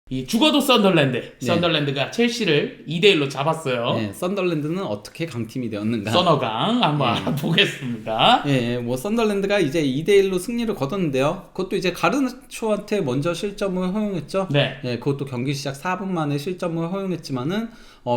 이 죽어도 썬덜랜드. 네. 썬덜랜드가 첼시를 2대1로 잡았어요. 네, 썬덜랜드는 어떻게 강팀이 되었는가? 써너강 한번 보겠습니다. 예, 뭐 썬덜랜드가 이제 2대1로 승리를 거뒀는데요. 그것도 이제 가르나초한테 먼저 실점을 허용했죠. 네. 예, 그것도 경기 시작 4분 만에 실점을 허용했지만은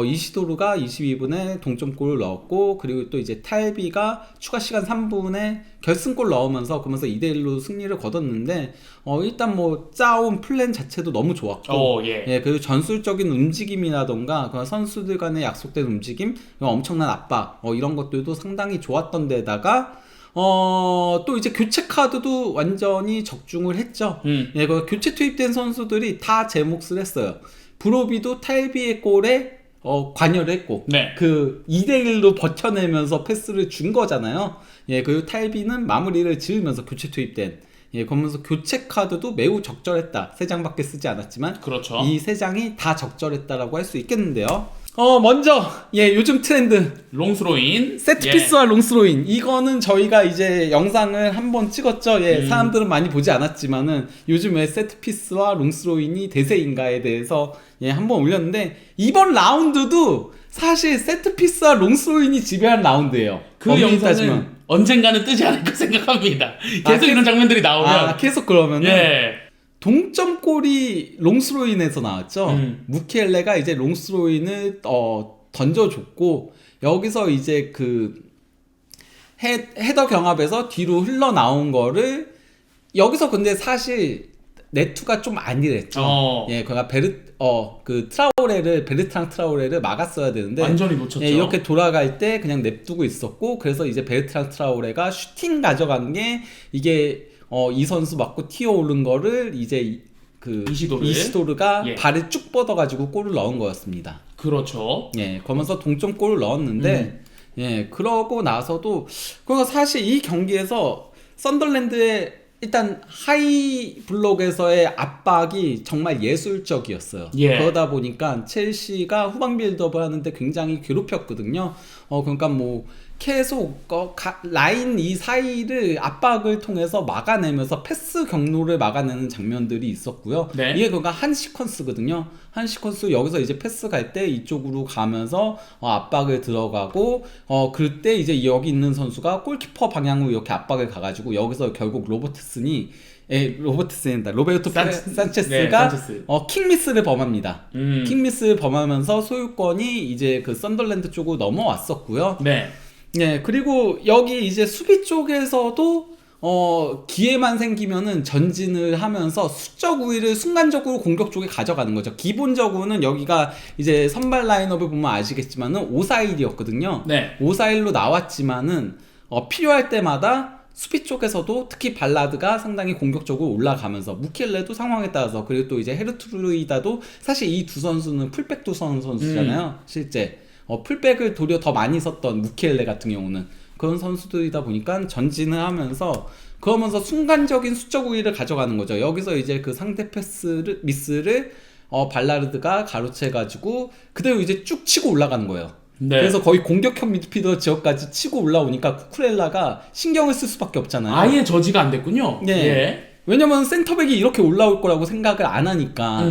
이시도르가 22분에 동점골을 넣었고, 그리고 또 이제 탈비가 추가 시간 3분에 결승골 넣으면서 그러면서 2대1로 승리를 거뒀는데, 일단 뭐 짜온 플랜 자체도 너무 좋았고, 예. 그리고 전술적인 움직임이라던가 그 선수들 간의 약속된 움직임, 엄청난 압박, 이런 것들도 상당히 좋았던 데다가 또 이제 교체 카드도 완전히 적중을 했죠. 예, 그 교체 투입된 선수들이 다 제 몫을 했어요. 브로비도 탈비의 골에 관여를 했고, 네. 그 2대1로 버텨내면서 패스를 준 거잖아요. 예, 그리고 탈비는 마무리를 지으면서 교체 투입된, 그러면서 교체 카드도 매우 적절했다. 3장밖에 쓰지 않았지만, 그렇죠. 이 3장이 다 적절했다라고 할 수 있겠는데요. 먼저, 요즘 트렌드. 롱스로인. 세트피스와 롱스로인. 이거는 저희가 이제 영상을 한번 찍었죠. 사람들은 많이 보지 않았지만은, 요즘 왜 세트피스와 롱스로인이 대세인가에 대해서, 한번 올렸는데, 이번 라운드도 사실 세트피스와 롱스로인이 지배한 라운드예요. 그 영상은 언젠가는 뜨지 않을까 생각합니다. 계속 이런 장면들이 나오면. 계속 그러면은. 예. 동점골이 롱스로인에서 나왔죠. 무키엘레가 이제 롱스로인을 던져줬고, 여기서 이제 그 헤더 경합에서 뒤로 흘러나온 거를, 여기서 근데 사실 네투가 좀 아니랬죠. 그러니까 베르트랑 트라오레를 막았어야 되는데 완전히 놓쳤죠. 이렇게 돌아갈 때 그냥 냅두고 있었고, 그래서 이제 베르트랑 트라오레가 슈팅 가져간 게, 이게 이 선수 맞고 튀어오른 거를 이제 그 이시도르가 발을 쭉 뻗어가지고 골을 넣은 거였습니다. 그렇죠. 그러면서 동점골을 넣었는데, 그러고 나서도, 그리고 사실 이 경기에서 썬덜랜드의 일단 하이 블록에서의 압박이 정말 예술적이었어요. 그러다 보니까 첼시가 후방 빌드업을 하는데 굉장히 괴롭혔거든요. 그러니까 뭐 계속 라인 이 사이를 압박을 통해서 막아내면서 패스 경로를 막아내는 장면들이 있었고요. 이게 그러니까 한 시퀀스거든요. 한 시퀀스, 여기서 이제 패스 갈 때 이쪽으로 가면서 압박을 들어가고, 그때 이제 여기 있는 선수가 골키퍼 방향으로 이렇게 압박을 가가지고, 여기서 결국 로베르토 산체스가 킥미스를 범합니다. 킥미스를 범하면서 소유권이 이제 그 썬덜랜드 쪽으로 넘어왔었고요. 그리고 여기 이제 수비 쪽에서도 기회만 생기면은 전진을 하면서 수적 우위를 순간적으로 공격 쪽에 가져가는 거죠. 기본적으로는 여기가 이제 선발 라인업을 보면 아시겠지만은 5-4-1이었거든요. 5-4-1로 나왔지만은 필요할 때마다 수비 쪽에서도 특히 발라드가 상당히 공격적으로 올라가면서, 무키엘레도 상황에 따라서, 그리고 또 이제 헤르트루이다도, 사실 이 두 선수는 풀백 두 선수잖아요. 실제 풀백을 도리어 더 많이 썼던 무키엘레 같은 경우는 그런 선수들이다 보니까 전진을 하면서, 그러면서 순간적인 수적 우위를 가져가는 거죠. 여기서 이제 그 상대 미스를 발라르드가 가로채가지고 그대로 이제 쭉 치고 올라가는 거예요. 그래서 거의 공격형 미드필더 지역까지 치고 올라오니까 쿠쿠렐라가 신경을 쓸 수밖에 없잖아요. 아예 저지가 안 됐군요. 왜냐면 센터백이 이렇게 올라올 거라고 생각을 안 하니까.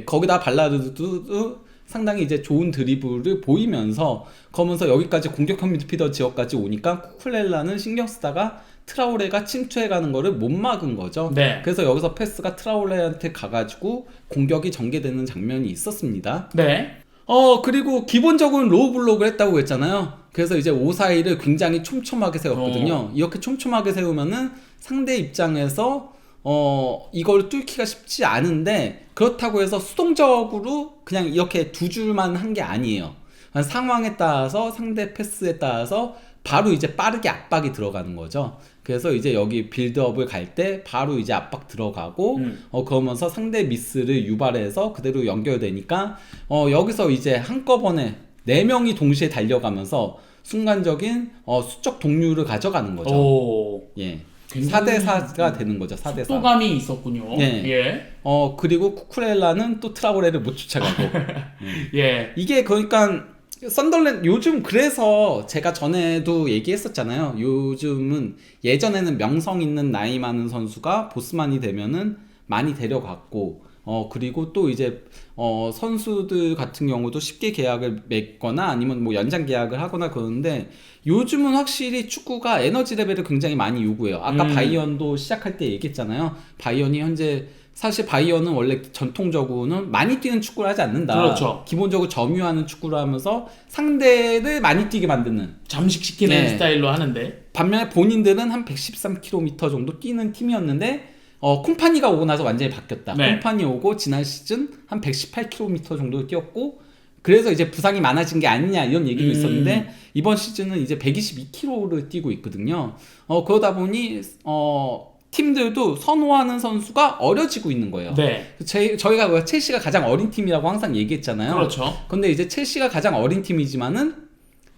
거기다 발라르드도 상당히 이제 좋은 드리블을 보이면서, 그러면서 여기까지 공격형 미드필더 지역까지 오니까 쿠쿠렐라는 신경 쓰다가 트라오레가 침투해가는 거를 못 막은 거죠. 그래서 여기서 패스가 트라오레한테 가가지고 공격이 전개되는 장면이 있었습니다. 그리고 기본적으로 로우 블록을 했다고 했잖아요. 그래서 이제 5-4-1을 굉장히 촘촘하게 세웠거든요. 이렇게 촘촘하게 세우면은 상대 입장에서 이걸 뚫기가 쉽지 않은데, 그렇다고 해서 수동적으로 그냥 이렇게 두 줄만 한 게 아니에요. 상황에 따라서, 상대 패스에 따라서 바로 이제 빠르게 압박이 들어가는 거죠. 그래서 이제 여기 빌드업을 갈 때 바로 이제 압박 들어가고, 그러면서 상대 미스를 유발해서 그대로 연결되니까, 여기서 이제 한꺼번에 4명이 동시에 달려가면서 순간적인 수적 동률을 가져가는 거죠. 4대4가 되는 거죠. 4대4. 속도감이 있었군요. 그리고 쿠쿠렐라는 또 트라오레를 못 쫓아가고. 이게 그러니까 썬덜랜드 요즘, 그래서 제가 전에도 얘기했었잖아요. 요즘은, 예전에는 명성 있는 나이 많은 선수가 보스만이 되면은 많이 데려갔고, 그리고 또 이제 선수들 같은 경우도 쉽게 계약을 맺거나 아니면 뭐 연장 계약을 하거나 그러는데 요즘은 확실히 축구가 에너지 레벨을 굉장히 많이 요구해요. 아까 바이언도 시작할 때 얘기했잖아요. 바이언이 현재 사실 바이언은 원래 전통적으로는 많이 뛰는 축구를 하지 않는다. 그렇죠. 기본적으로 점유하는 축구를 하면서 상대를 많이 뛰게 만드는 잠식시키는 네. 스타일로 하는데 반면에 본인들은 한 113km 정도 뛰는 팀이었는데 콤파니가 오고 나서 완전히 바뀌었다. 네. 콤파니 오고 지난 시즌 한 118km 정도 뛰었고 그래서 이제 부상이 많아진 게 아니냐 이런 얘기도 있었는데 이번 시즌은 이제 122km를 뛰고 있거든요. 그러다 보니 팀들도 선호하는 선수가 어려지고 있는 거예요. 네. 저희가 첼시가 가장 어린 팀이라고 항상 얘기했잖아요. 그렇죠. 근데 이제 첼시가 가장 어린 팀이지만은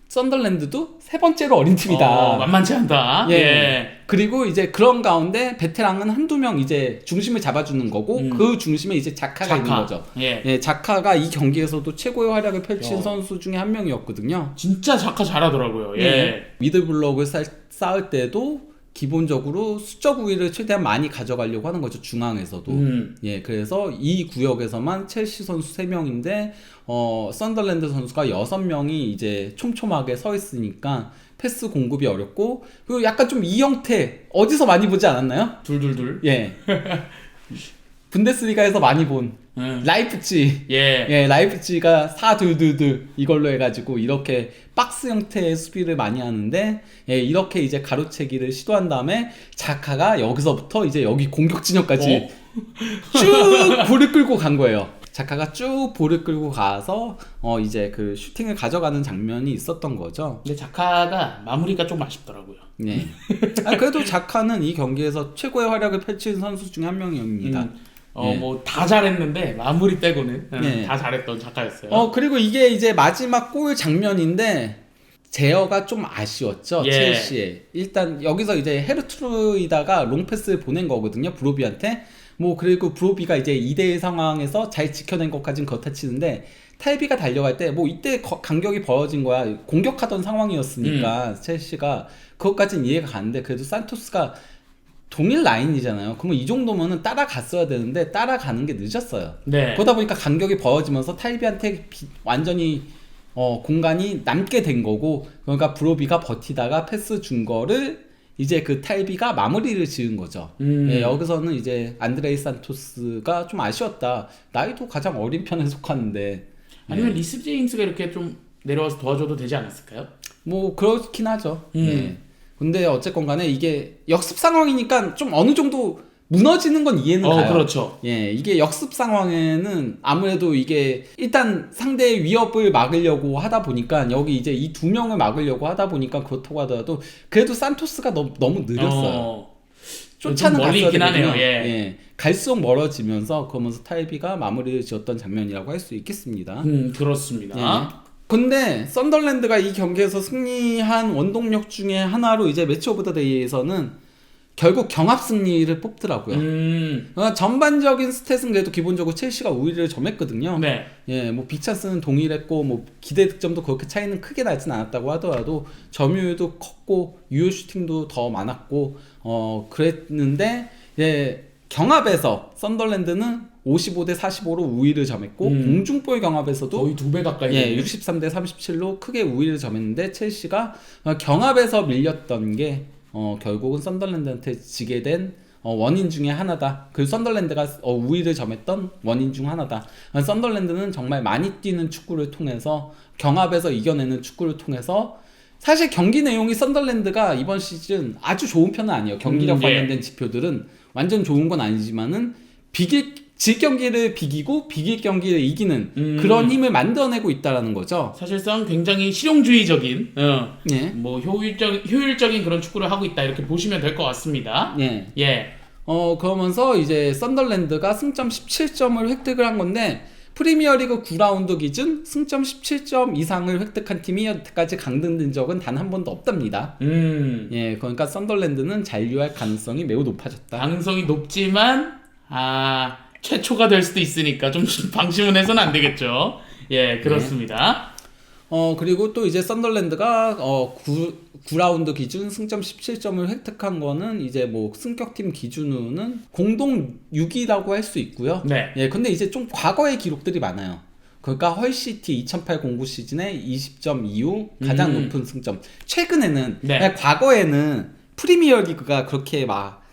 썬덜랜드도 세 번째로 어린 팀이다. 만만치 않다. 예. 예. 그리고 이제 그런 가운데 베테랑은 한두 명 이제 중심을 잡아주는 거고 그 중심에 이제 자카가 있는 거죠. 예. 자카가 이 경기에서도 최고의 활약을 펼친 어. 선수 중에 한 명이었거든요. 진짜 자카 잘하더라고요. 예. 미들블럭을 쌓을 때도 기본적으로 수적 우위를 최대한 많이 가져가려고 하는 거죠. 중앙에서도. 그래서 이 구역에서만 첼시 선수 3명인데 썬덜랜드 선수가 6명이 이제 촘촘하게 서 있으니까 패스 공급이 어렵고 그리고 약간 좀 이 형태 어디서 많이 보지 않았나요? 둘둘둘. 예. 분데스리가에서 많이 본 라이프치. 라이프치가 4-2-2-2 이걸로 해가지고 이렇게 박스 형태의 수비를 많이 하는데 이렇게 이제 가로채기를 시도한 다음에 자카가 여기서부터 이제 여기 공격 진영까지 쭉 볼을 끌고 간 거예요. 자카가 쭉 볼을 끌고 가서 이제 그 슈팅을 가져가는 장면이 있었던 거죠. 근데 자카가 마무리가 좀 아쉽더라고요. 네. 그래도 자카는 이 경기에서 최고의 활약을 펼친 선수 중 한 명입니다. 뭐 다 잘했는데 마무리 빼고는 네. 다 잘했던 작가였어요. 그리고 이게 이제 마지막 골 장면인데 제어가 좀 아쉬웠죠. 첼시에. 일단 여기서 이제 헤르트루이다가 롱패스를 보낸 거거든요. 브로비한테. 뭐 그리고 브로비가 이제 2대1 상황에서 잘 지켜낸 것까진 그렇다 치는데 탈비가 달려갈 때 뭐 이때 간격이 벌어진 거야. 공격하던 상황이었으니까 첼시가 그것까진 이해가 가는데 그래도 산토스가 동일 라인이잖아요. 그러면 이 정도면은 따라갔어야 되는데 따라가는 게 늦었어요. 네. 그러다 보니까 간격이 벌어지면서 탈비한테 완전히 공간이 남게 된 거고 그러니까 브로비가 버티다가 패스 준 거를 이제 그 탈비가 마무리를 지은 거죠. 여기서는 이제 안드레이 산토스가 좀 아쉬웠다. 나이도 가장 어린 편에 속하는데 아니면 리스 제임스가 이렇게 좀 내려와서 도와줘도 되지 않았을까요? 뭐 그렇긴 하죠. 근데 어쨌건 간에 이게 역습 상황이니까 좀 어느 정도 무너지는 건 이해는 가요. 그렇죠. 이게 역습 상황에는 아무래도 이게 일단 상대의 위협을 막으려고 하다 보니까 여기 이제 이 2명을 막으려고 하다 보니까 그렇다고 하더라도 그래도 산토스가 너무 느렸어요. 쫓아는 멀리 갔어야 있긴 되거든요. 하네요. 갈수록 멀어지면서 그러면서 타이비가 마무리를 지었던 장면이라고 할 수 있겠습니다. 그렇습니다. 근데 썬덜랜드가 이 경기에서 승리한 원동력 중에 하나로 이제 매치 오브 더 데이에서는 결국 경합 승리를 뽑더라고요. 그러니까 전반적인 스탯은 그래도 기본적으로 첼시가 우위를 점했거든요. 네. 뭐 빅찬스는 동일했고 뭐 기대 득점도 그렇게 차이는 크게 나진 않았다고 하더라도 점유율도 컸고 유효 슈팅도 더 많았고 그랬는데 경합에서 썬덜랜드는 55대 45로 우위를 점했고 공중볼 경합에서도 거의 2배 가까이 63대 37로 크게 우위를 점했는데 첼시가 경합에서 밀렸던 게 결국은 썬덜랜드한테 지게 된 원인 중에 하나다. 그 썬덜랜드가 우위를 점했던 원인 중 하나다. 썬덜랜드는 정말 많이 뛰는 축구를 통해서 경합에서 이겨내는 축구를 통해서 사실 경기 내용이 썬덜랜드가 이번 시즌 아주 좋은 편은 아니에요. 경기력 관련된 지표들은 완전 좋은 건 아니지만은 질 경기를 비기고 비길 경기를 이기는 그런 힘을 만들어내고 있다라는 거죠. 사실상 굉장히 실용주의적인 뭐 효율적인 그런 축구를 하고 있다 이렇게 보시면 될 것 같습니다. 그러면서 이제 썬덜랜드가 승점 17점을 획득을 한 건데 프리미어리그 9라운드 기준 승점 17점 이상을 획득한 팀이 여태까지 강등된 적은 단 한 번도 없답니다. 그러니까 썬덜랜드는 잔류할 가능성이 매우 높아졌다. 가능성이 높지만 최초가 될 수도 있으니까 좀 방심은 해서는 안 되겠죠. 그렇습니다. 그리고 또 이제 썬더랜드가 9라운드 기준 승점 17점을 획득한 거는 이제 뭐 승격팀 기준으로는 공동 6위라고 할 수 있고요. 네. 예, 근데 이제 좀 과거의 기록들이 많아요. 그러니까 헐시티 2008-09 시즌에 20점 이후 가장 높은 승점. 최근에는 네. 과거에는 프리미어 리그가 그렇게 막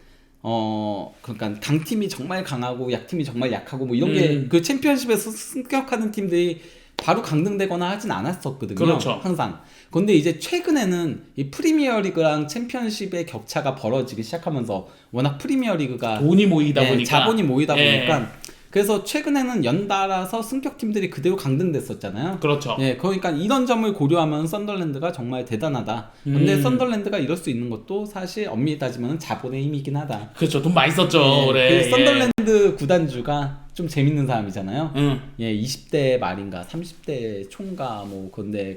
그러니까 강팀이 정말 강하고 약팀이 정말 약하고 뭐 이런 게 그 챔피언십에서 승격하는 팀들이 바로 강등되거나 하진 않았었거든요. 그렇죠. 항상. 근데 이제 최근에는 이 프리미어 리그랑 챔피언십의 격차가 벌어지기 시작하면서 워낙 프리미어 리그가 돈이 모이다 보니까 자본이 모이다 보니까 그래서 최근에는 연달아서 승격팀들이 그대로 강등됐었잖아요. 그렇죠. 예, 그러니까 이런 점을 고려하면 썬더랜드가 정말 대단하다. 근데 썬더랜드가 이럴 수 있는 것도 사실 엄밀히 따지면 자본의 힘이긴 하다. 그렇죠. 돈 많이 썼죠. 그 썬더랜드 구단주가 좀 재밌는 사람이잖아요. 응. 예, 20대 말인가 30대 총가 뭐 근데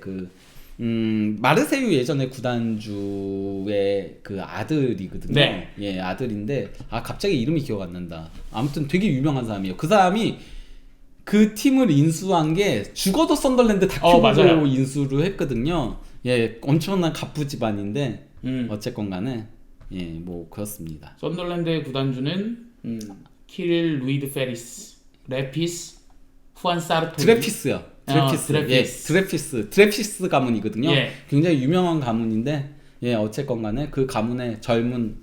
마르세유 예전에 구단주의 그 아들이거든요. 네. 예, 아들인데 갑자기 이름이 기억 안 난다. 아무튼 되게 유명한 사람이에요. 그 사람이 그 팀을 인수한 게 죽어도 썬더랜드 다큐로 인수를 했거든요. 예, 엄청난 갑부 집안인데 어쨌건 간에 예, 뭐 그렇습니다. 썬더랜드의 구단주는 키릴 루이드 페리스, 레피스, 후안 사르토니. 드레피스요. 드레피스 가문이거든요. 예. 굉장히 유명한 가문인데, 예, 어쨌건 간에 그 가문의 젊은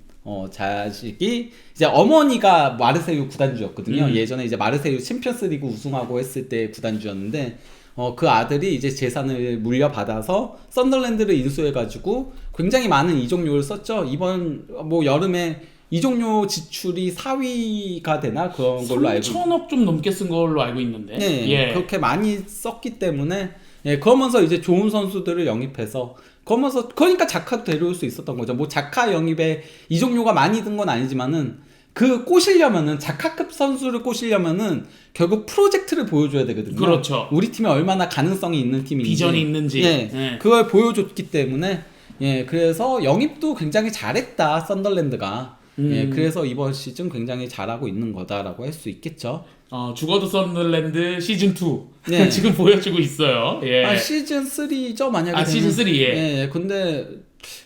자식이 이제 어머니가 마르세유 구단주였거든요. 예전에 이제 마르세유 챔피언스리그 우승하고 했을 때 구단주였는데, 그 아들이 이제 재산을 물려받아서 썬더랜드를 인수해가지고 굉장히 많은 이적료를 썼죠. 이번 뭐 여름에 이적료 지출이 4위가 되나 그런 걸로 알고 3천억 좀 넘게 쓴 걸로 알고 있는데. 네, 예. 그렇게 많이 썼기 때문에 그러면서 이제 좋은 선수들을 영입해서 그러니까 자카도 데려올 수 있었던 거죠. 뭐 자카 영입에 이적료가 많이 든 건 아니지만은 꼬시려면은 자카급 선수를 꼬시려면은 결국 프로젝트를 보여줘야 되거든요. 그렇죠. 우리 팀에 얼마나 가능성이 있는 팀인지, 비전이 있는지. 예. 그걸 보여줬기 때문에 그래서 영입도 굉장히 잘했다 썬더랜드가. 예, 그래서 이번 시즌 굉장히 잘하고 있는 거다라고 할 수 있겠죠. 죽어도 썬더랜드 시즌 2 네. 지금 보여주고 있어요. 예. 시즌 3죠 만약에. 시즌 3 예. 예, 근데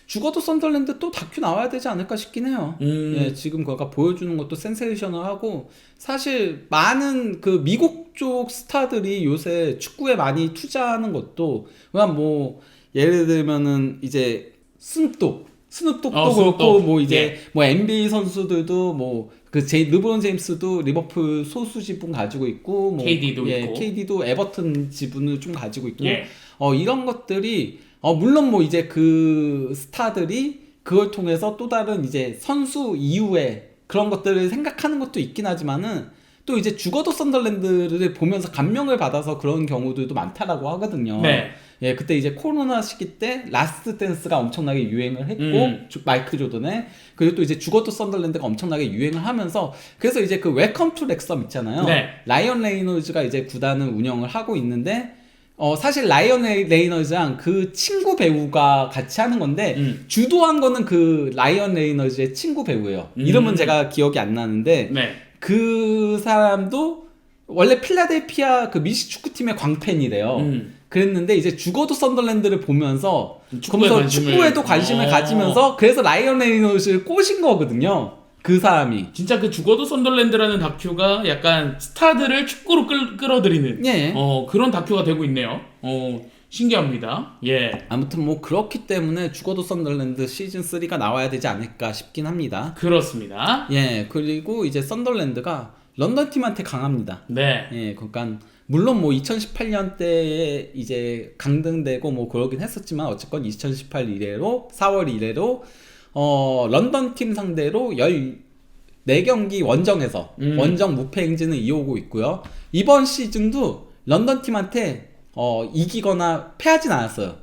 죽어도 썬더랜드 또 다큐 나와야 되지 않을까 싶긴 해요. 예, 지금 그가 보여주는 것도 센세이셔널하고 사실 많은 그 미국 쪽 스타들이 요새 축구에 많이 투자하는 것도 그냥 뭐 예를 들면은 이제 스눕독도 그렇고 뭐 이제 뭐 NBA 선수들도 뭐 르브론 제임스도 리버풀 소수 지분 가지고 있고 뭐 KD도 있고 KD도 에버튼 지분을 좀 가지고 있고 이런 것들이 물론 뭐 이제 그 스타들이 그걸 통해서 또 다른 이제 선수 이후에 그런 것들을 생각하는 것도 있긴 하지만은 또 이제 죽어도 썬더랜드를 보면서 감명을 받아서 그런 경우들도 많다라고 하거든요. 네. 예, 그때 이제 코로나 시기 때 라스트 댄스가 엄청나게 유행을 했고 마이클 조던의 그리고 또 이제 죽어도 썬더랜드가 엄청나게 유행을 하면서 그래서 이제 그 웰컴 투 렉섬 있잖아요. 네. 라이언 레이놀즈가 이제 구단을 운영을 하고 있는데 사실 라이언 레이널즈랑 그 친구 배우가 같이 하는 건데 주도한 거는 그 라이언 레이널즈의 친구 배우예요. 이름은 제가 기억이 안 나는데 그 사람도 원래 필라델피아 그 미식 축구팀의 광팬이래요. 그랬는데 이제 죽어도 썬더랜드를 보면서 축구에도 관심을 가지면서 그래서 라이언 레이놀즈를 꼬신 거거든요. 그 사람이 진짜 그 죽어도 썬더랜드라는 다큐가 약간 스타들을 축구로 끌어들이는 그런 다큐가 되고 있네요. 신기합니다. 예. 아무튼 뭐 그렇기 때문에 죽어도 썬더랜드 시즌 3가 나와야 되지 않을까 싶긴 합니다. 그렇습니다. 예. 그리고 이제 썬더랜드가 런던 팀한테 강합니다. 네. 예. 그러니까 물론 뭐 2018년 때에 이제 강등되고 뭐 그러긴 했었지만 어쨌건 2018 이래로 4월 이래로 런던 팀 상대로 14경기 원정에서 원정 무패 행진을 이어오고 있고요. 이번 시즌도 런던 팀한테 이기거나 패하진 않았어요.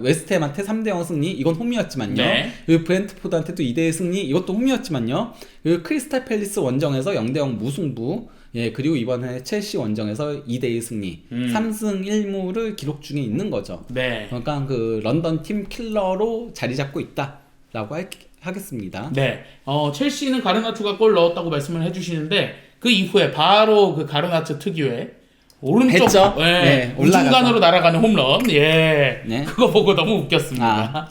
웨스트햄한테 3대0 승리, 이건 홈이었지만요. 네. 그리고 브렌트포드한테도 2대1 승리, 이것도 홈이었지만요. 그리고 크리스탈 팰리스 원정에서 0대0 무승부, 예, 그리고 이번에 첼시 원정에서 2대1 승리, 3승 1무를 기록 중에 있는 거죠. 네. 그러니까 그 런던 팀 킬러로 자리 잡고 있다라고 하겠습니다. 네. 첼시는 가르나초가 골 넣었다고 말씀을 해주시는데 그 이후에 바로 그 가르나초 특유의 오른쪽 했죠? 예, 네, 우중간으로 날아가는 홈런. 예. 네. 그거 보고 너무 웃겼습니다.